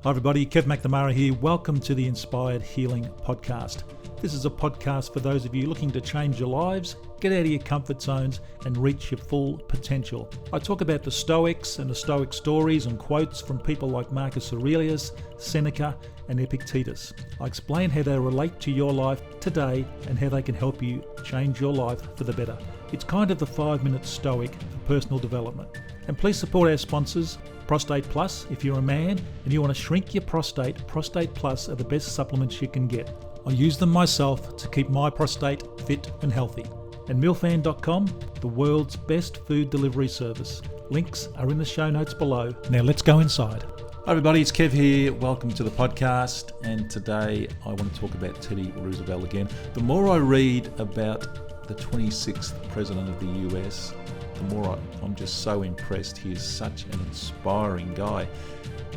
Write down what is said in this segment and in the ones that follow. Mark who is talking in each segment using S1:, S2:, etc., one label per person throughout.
S1: Hi everybody, Kevin McNamara here. Welcome to the Inspired Healing Podcast. This is a podcast for those of you looking to change your lives, get out of your comfort zones and reach your full potential. I talk about the Stoics and the Stoic stories and quotes from people like Marcus Aurelius, Seneca and Epictetus. I explain how they relate to your life today and how they can help you change your life for the better. It's kind of the 5-minute Stoic for personal development. And please support our sponsors, Prostate Plus. If you're a man and you want to shrink your prostate, Prostate Plus are the best supplements you can get. I use them myself to keep my prostate fit and healthy. And milfan.com, the world's best food delivery service. Links are in the show notes below. Now let's go inside. Hi everybody, it's Kev here. Welcome to the podcast. And today I want to talk about Teddy Roosevelt again. The more I read about the 26th president of the US, the more I'm just so impressed. He is such an inspiring guy.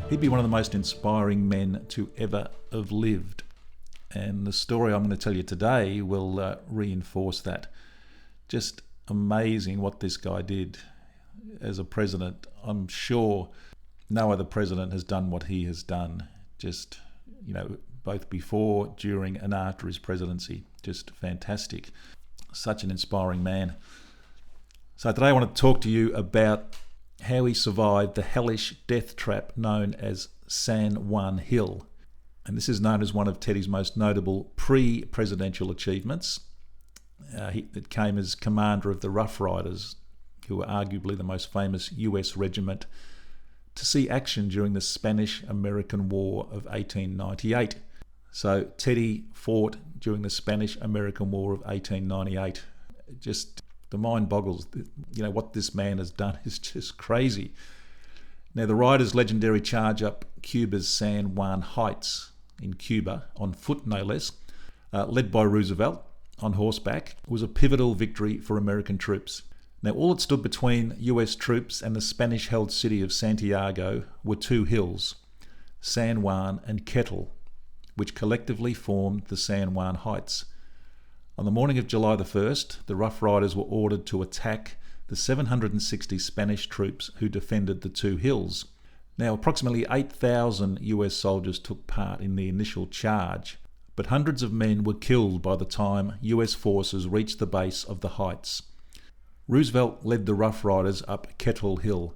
S1: He'd be one of the most inspiring men to ever have lived. And the story I'm going to tell you today will reinforce that. Just amazing what this guy did as a president. I'm sure no other president has done what he has done. Just, both before, during and after his presidency. Just fantastic. Such an inspiring man. So today I want to talk to you about how he survived the hellish death trap known as San Juan Hill. And this is known as one of Teddy's most notable pre-presidential achievements. It came as commander of the Rough Riders, who were arguably the most famous US regiment to see action during the Spanish-American War of 1898. So Teddy fought during the Spanish-American War of 1898. Just the mind boggles. What this man has done is just crazy. Now, the Riders' legendary charge up Cuba's San Juan Heights in Cuba, on foot no less, led by Roosevelt on horseback, was a pivotal victory for American troops. Now, all that stood between US troops and the Spanish-held city of Santiago were two hills, San Juan and Kettle, which collectively formed the San Juan Heights. On the morning of July the 1st, the Rough Riders were ordered to attack the 760 Spanish troops who defended the two hills. Now, approximately 8,000 US soldiers took part in the initial charge, but hundreds of men were killed by the time US forces reached the base of the heights. Roosevelt led the Rough Riders up Kettle Hill,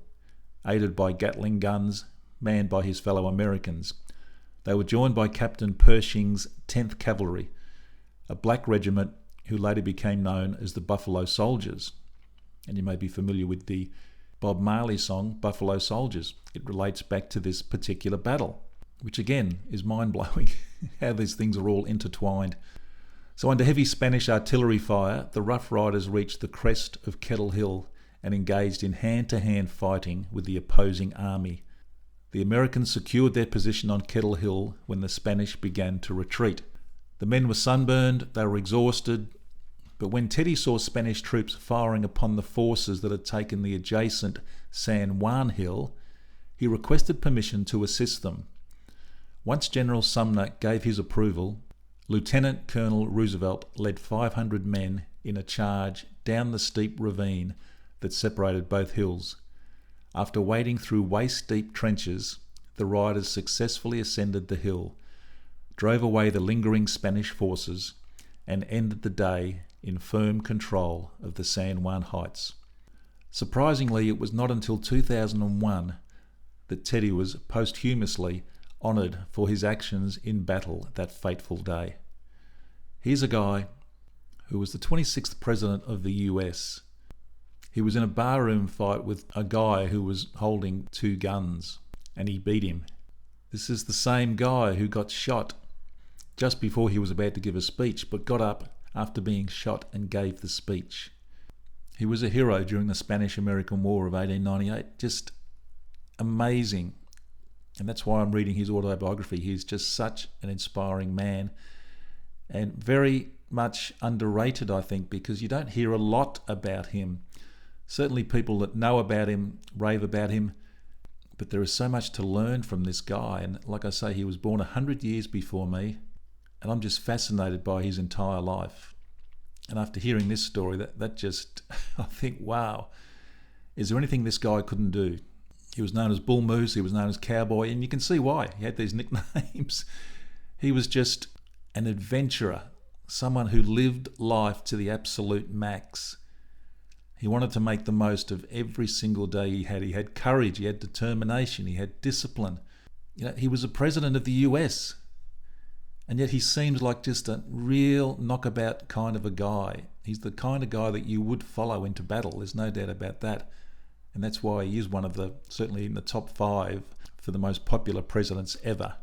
S1: aided by Gatling guns manned by his fellow Americans. They were joined by Captain Pershing's 10th Cavalry, a black regiment who later became known as the Buffalo Soldiers. And you may be familiar with the Bob Marley song, Buffalo Soldiers. It relates back to this particular battle, which again is mind-blowing, how these things are all intertwined. So under heavy Spanish artillery fire, the Rough Riders reached the crest of Kettle Hill and engaged in hand-to-hand fighting with the opposing army. The Americans secured their position on Kettle Hill when the Spanish began to retreat. The men were sunburned, they were exhausted, but when Teddy saw Spanish troops firing upon the forces that had taken the adjacent San Juan Hill, he requested permission to assist them. Once General Sumner gave his approval, Lieutenant Colonel Roosevelt led 500 men in a charge down the steep ravine that separated both hills. After wading through waist-deep trenches, the riders successfully ascended the hill, drove away the lingering Spanish forces, and ended the day in firm control of the San Juan Heights. Surprisingly, it was not until 2001 that Teddy was posthumously honoured for his actions in battle that fateful day. Here's a guy who was the 26th president of the US. He was in a barroom fight with a guy who was holding 2 guns, and he beat him. This is the same guy who got shot just before he was about to give a speech, but got up after being shot and gave the speech. He was a hero during the Spanish-American War of 1898. Just amazing. And that's why I'm reading his autobiography. He's just such an inspiring man and very much underrated, I think, because you don't hear a lot about him. Certainly people that know about him rave about him, but there is so much to learn from this guy. And like I say, he was born 100 years before me, and I'm just fascinated by his entire life. And after hearing this story, that just, I think, wow, is there anything this guy couldn't do? He was known as Bull Moose, he was known as Cowboy, and you can see why. He had these nicknames. He was just an adventurer, someone who lived life to the absolute max. He wanted to make the most of every single day he had. He had courage, he had determination, he had discipline. He was a president of the US, and yet he seems like just a real knockabout kind of a guy. He's the kind of guy that you would follow into battle, there's no doubt about that. And that's why he is one of certainly in the top 5 for the most popular presidents ever.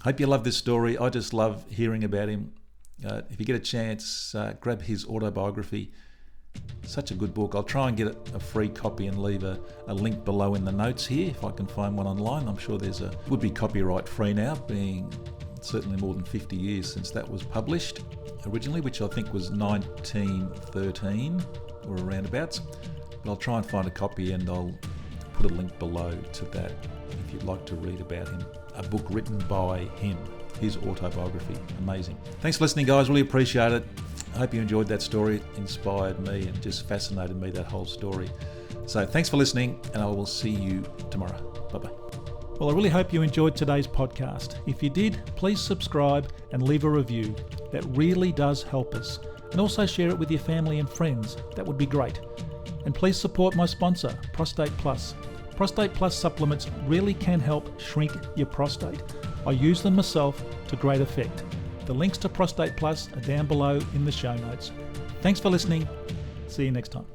S1: Hope you love this story. I just love hearing about him. If you get a chance, grab his autobiography. Such a good book. I'll try and get a free copy and leave a link below in the notes here if I can find one online. I'm sure would be copyright free now, being certainly more than 50 years since that was published originally, which I think was 1913 or around abouts. But I'll try and find a copy and I'll put a link below to that if you'd like to read about him. A book written by him, his autobiography. Amazing. Thanks for listening, guys. Really appreciate it. I hope you enjoyed that story. It inspired me and just fascinated me, that whole story. So thanks for listening, and I will see you tomorrow. Bye-bye. Well, I really hope you enjoyed today's podcast. If you did, please subscribe and leave a review. That really does help us. And also share it with your family and friends. That would be great. And please support my sponsor, Prostate Plus. Prostate Plus supplements really can help shrink your prostate. I use them myself to great effect. The links to Prostate Plus are down below in the show notes. Thanks for listening. See you next time.